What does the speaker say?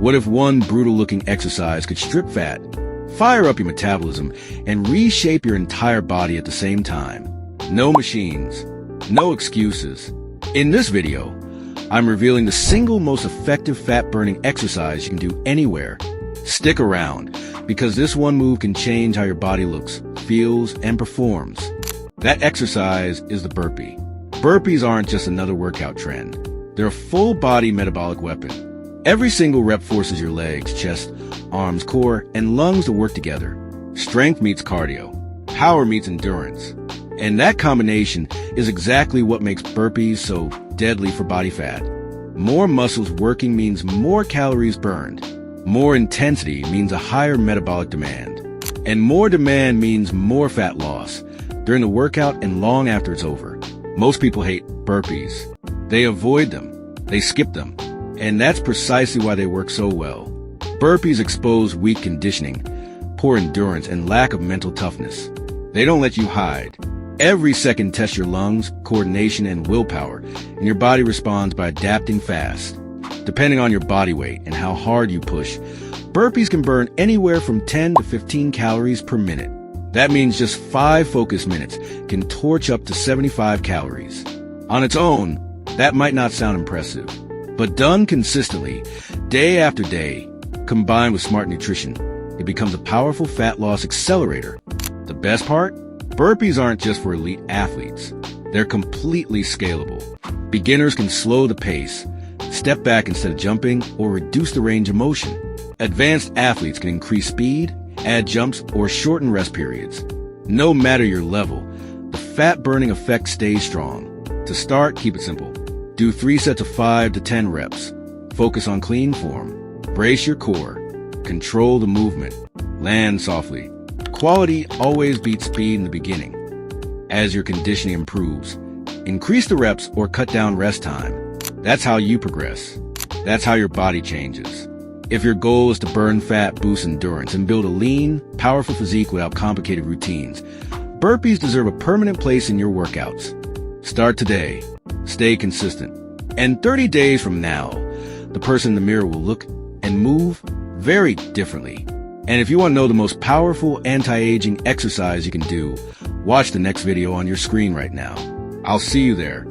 What if one brutal-looking exercise could strip fat, fire up your metabolism, and reshape your entire body at the same time? No machines, no excuses. In this video, I'm revealing the single most effective fat-burning exercise you can do anywhere. Stick around, because this one move can change how your body looks, feels, and performs. That exercise is the burpee. Burpees aren't just another workout trend. They're a full-body metabolic weapon. Every single rep forces your legs, chest, arms, core, and lungs to work together. Strength meets cardio. Power meets endurance. And that combination is exactly what makes burpees so deadly for body fat. More muscles working means more calories burned. More intensity means a higher metabolic demand. And more demand means more fat loss during the workout and long after it's over. Most people hate burpees. They avoid them. They skip them. And that's precisely why they work so well. Burpees expose weak conditioning, poor endurance, and lack of mental toughness. They don't let you hide. Every second tests your lungs, coordination, and willpower, and your body responds by adapting fast. Depending on your body weight and how hard you push, burpees can burn anywhere from 10 to 15 calories per minute. That means just 5 focus minutes can torch up to 75 calories. On its own, that might not sound impressive, but done consistently, day after day, combined with smart nutrition, it becomes a powerful fat loss accelerator. The best part? Burpees aren't just for elite athletes. They're completely scalable. Beginners can slow the pace, step back instead of jumping, or reduce the range of motion. Advanced athletes can increase speed, add jumps, or shorten rest periods. No matter your level, the fat-burning effect stays strong. To start, keep it simple. Do 3 sets of 5 to 10 reps. Focus on clean form. Brace your core. Control the movement. Land softly. Quality always beats speed in the beginning. As your conditioning improves, increase the reps or cut down rest time. That's how you progress. That's how your body changes. If your goal is to burn fat, boost endurance, and build a lean, powerful physique without complicated routines, burpees deserve a permanent place in your workouts. Start today. Stay consistent. And 30 days from now, the person in the mirror will look and move very differently. And if you want to know the most powerful anti-aging exercise you can do, watch the next video on your screen right now. I'll see you there.